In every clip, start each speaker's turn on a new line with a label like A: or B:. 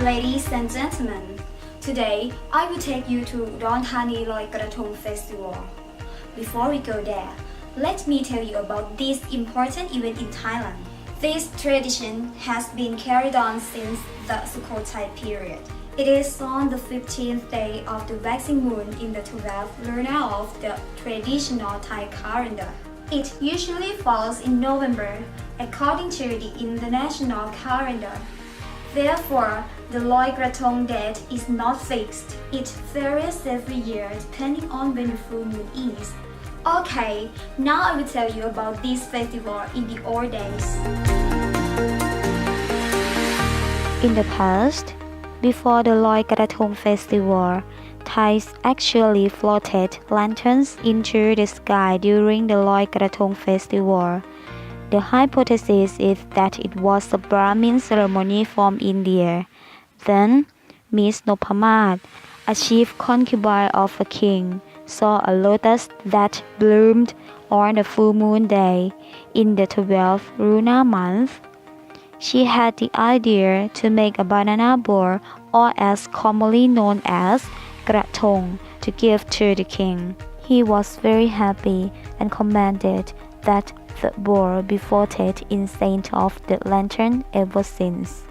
A: Ladies and gentlemen, today I will take you to Udon Thani Loy Krathong Festival. Before we go there, let me tell you about this important event in Thailand. This tradition has been carried on since the Sukhothai period. It is on the 15th day of the waxing moon in the 12th lunar of the traditional Thai calendar. It usually falls in November according to the international calendar. Therefore, the Loy Krathong date is not fixed. It varies every year depending on when the full moon is. Okay, now I will tell you about this festival in the old days.
B: In the past, before the Loy Krathong Festival, Thais actually floated lanterns into the sky during the Loy Krathong Festival. The hypothesis is that it was a Brahmin ceremony from India. Then, Miss Nopamat, a chief concubine of a king, saw a lotus that bloomed on the full moon day in the 12th lunar month. She had the idea to make a banana bowl, or as commonly known as krathong, to give to the king. He was very happy and commanded that the bowl be floated instead of the lantern ever since.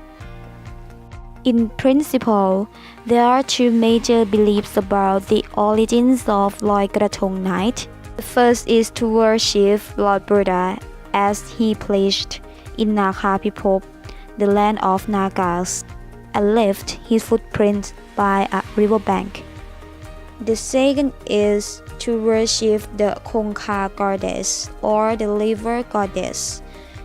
B: In principle, there are two major beliefs about the origins of Loy Krathong night. The first is to worship Lord Buddha as he preached in Nakapipop, the land of Nagas, and left his footprint by a riverbank. The second is to worship the Kongka goddess or the river goddess,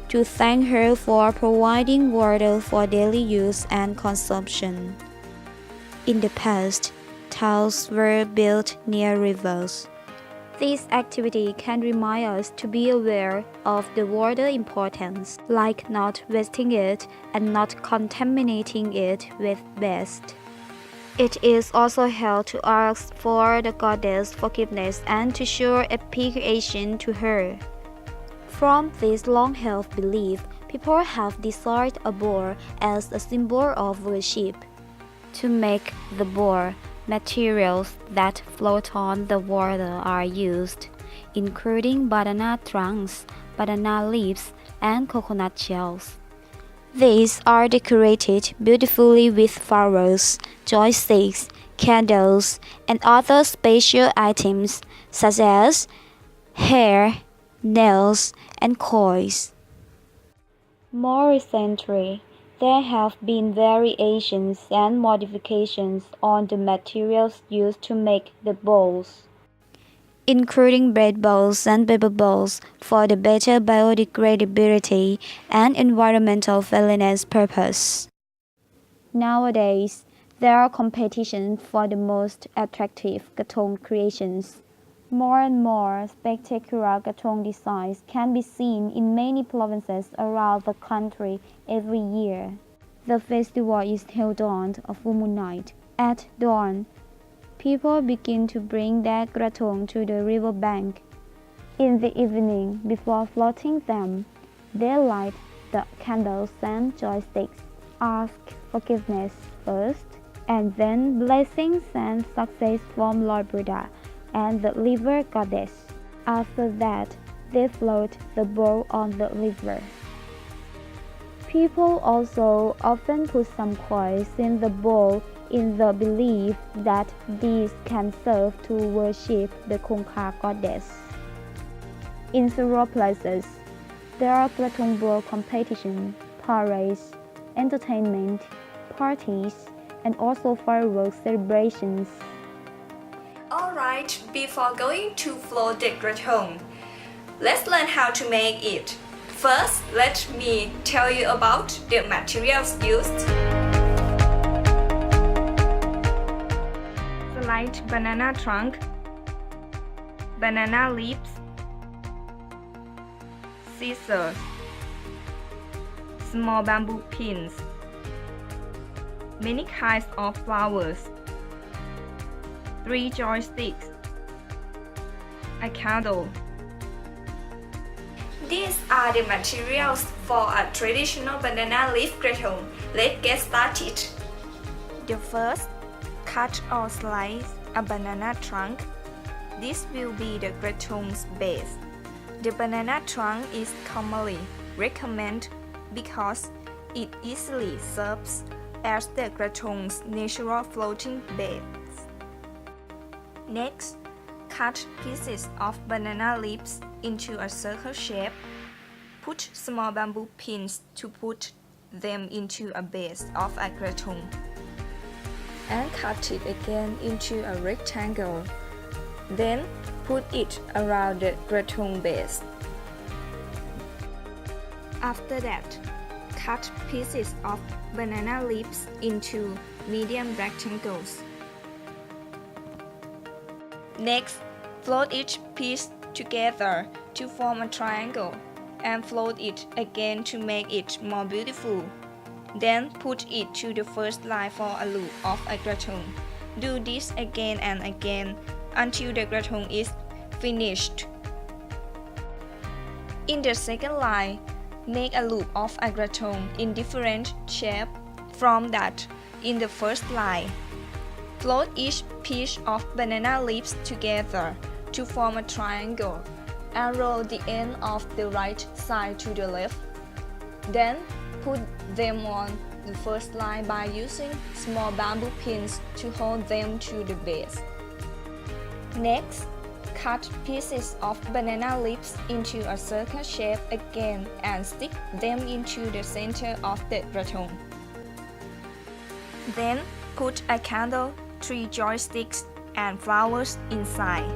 B: to thank her for providing water for daily use and consumption. In the past, towns were built near rivers. This activity can remind us to be aware of the water importance, like not wasting it and not contaminating it with waste. It is also held to ask for the goddess forgiveness and to show appreciation to her. From this long-held belief, people have designed a bowl as a symbol of worship. To make the bowl, materials that float on the water are used, including banana trunks, banana leaves, and coconut shells. These are decorated beautifully with flowers, joysticks, candles, and other special items such as hair, nails, and coins. More recently, there have been variations and modifications on the materials used to make the bowls, including bread bowls and paper bowls for the better biodegradability and environmental friendliness purpose. Nowadays, there are competitions for the most attractive krathong creations. More and more spectacular krathong designs can be seen in many provinces around the country every year. The festival is held on a full moon night. At dawn, people begin to bring their krathong to the river bank. In the evening, before floating them, they light the candles and joysticks, ask forgiveness first, and then blessings and success from Lord Buddha and the river goddess. After that, they float the bowl on the river. People also often put some coins in the bowl in the belief that these can serve to worship the Kongka goddess. In several places, there are krathong bowl competition, parades, entertainment, parties, and also fireworks celebrations.
C: Alright, before going to float the krathong, let's learn how to make it. First, let me tell you about the materials used. Sliced banana trunk, banana leaves, scissors, small bamboo pins, many kinds of flowers, 3 joysticks, a candle. These are the materials for a traditional banana leaf krathong. Let's get started. The first, cut or slice a banana trunk. This will be the krathong's base. The banana trunk is commonly recommended because it easily serves as the krathong's natural floating base. Next, cut pieces of banana leaves into a circle shape. Put small bamboo pins to put them into a base of a krathong. And cut it again into a rectangle. Then put it around the krathong base. After that, cut pieces of banana leaves into medium rectangles. Next, fold each piece together to form a triangle and fold it again to make it more beautiful. Then put it to the first line for a loop of a krathong. Do this again and again until the krathong is finished. In the second line, make a loop of a krathong in different shape from that in the first line. Fold each piece of banana leaves together to form a triangle and roll the end of the right side to the left. Then put them on the first line by using small bamboo pins to hold them to the base. Next, cut pieces of banana leaves into a circle shape again and stick them into the center of the krathong. Then put a candle, 3 joysticks, and flowers inside.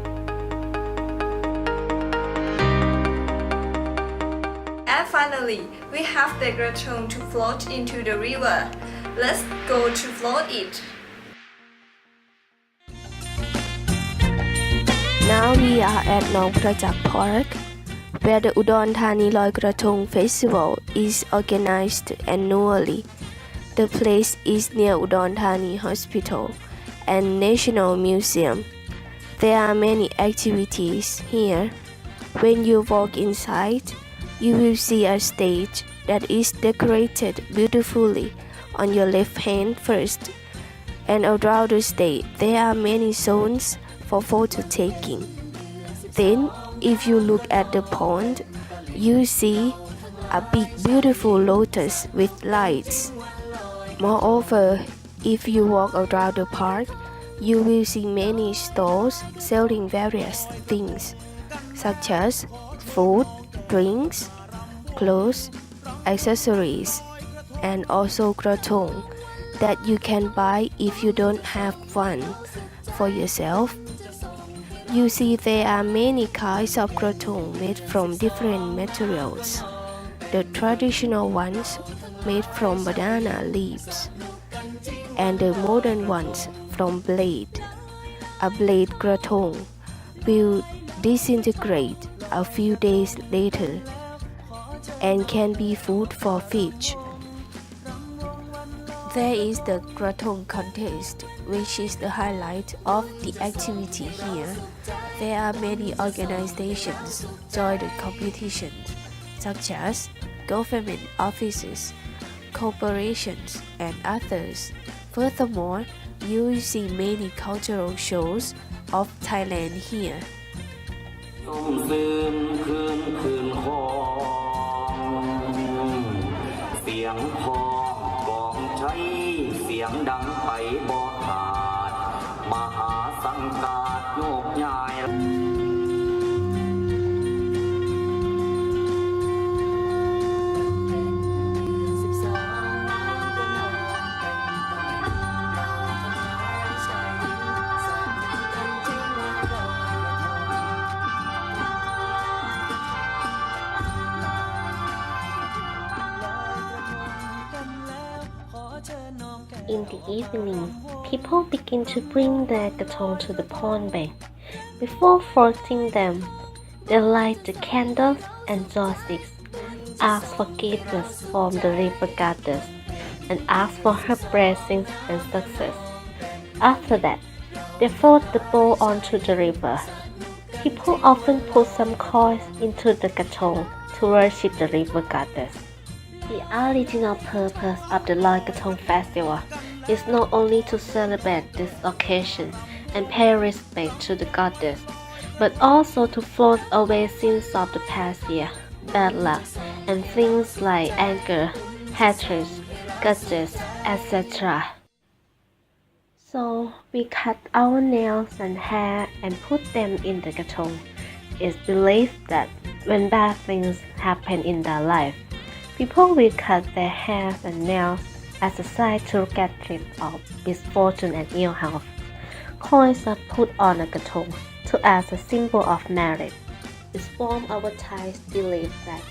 C: And finally, we have the krathong to float into the river. Let's go to float it.
D: Now we are at Nong Prajak Park, where the Udon Thani Loy Krathong Festival is organized annually. The place is near Udon Thani Hospital and National Museum. There are many activities here. When you walk inside, you will see a stage that is decorated beautifully on your left hand first, and around the stage there are many zones for photo taking. Then, if you look at the pond, you see a big beautiful lotus with lights. Moreover, if you walk around the park, you will see many stalls selling various things, such as food, drinks, clothes, accessories, and also krathong that you can buy if you don't have one for yourself. You see there are many kinds of krathong made from different materials. The traditional ones made from banana leaves, and the modern ones from blade. A blade krathong will disintegrate a few days later and can be food for fish. There is the krathong contest, which is the highlight of the activity here. There are many organizations join the competition, such as government offices, corporations, and others. Furthermore, you will see many cultural shows of Thailand here.
E: ส่งซึมคืนคองเสียงพอกองใช้เสียงดังไปบ่ขาดมหาสังกาดโยกย้าย
D: In the evening, people begin to bring their krathong to the pond bank. Before floating them, they light the candles and joysticks, ask forgiveness from the river goddess, and ask for her blessings and success. After that, they float the boat onto the river. People often put some coins into the krathong to worship the river goddess. The original purpose of the Loy Krathong Festival is not only to celebrate this occasion and pay respect to the goddess, but also to float away sins of the past year, bad luck, and things like anger, hatred, grudges, etc. So we cut our nails and hair and put them in the krathong. It's believed that when bad things happen in their life, people will cut their hairs and nails as a sign to get rid of misfortune and ill health. Coins are put on a krathong to as a symbol of merit. It's from our Thai belief that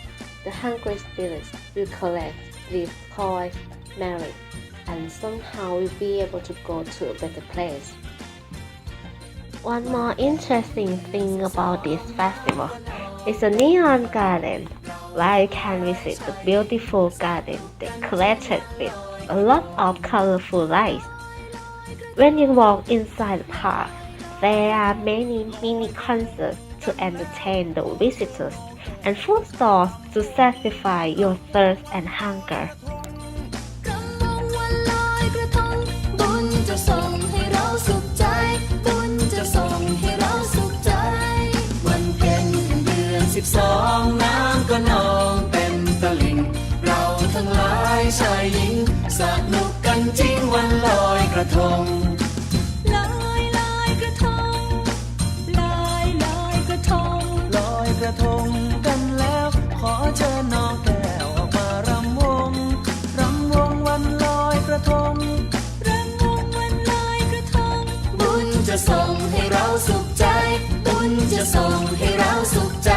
D: the hungry spirits will collect these coins, merit, and somehow will be able to go to a better place. One more interesting thing about this festival is a neon garden, where you can visit the beautiful garden decorated with a lot of colorful lights. When you walk inside the park, there are many mini concerts to entertain the visitors and food stalls to satisfy your thirst and hunger.
F: บุญจะส่งให้เราสุขใจบุญจะส่งให้เราสุขใจวันเพ็ญเดือน12น้ำก็นองเต็มตลิ่งเราทั้งหลายชายหญิงสนุกกันจริงวันลอยกระทงลอยลอยกระทงลอยลอยกระทงลอยกระทงกันแล้วขอเชิญน้องแก้วออกมารำวงวันลอยกระทงบุญจะส่งให้เราสุขใจบุญจะส่งให้เราสุขใจ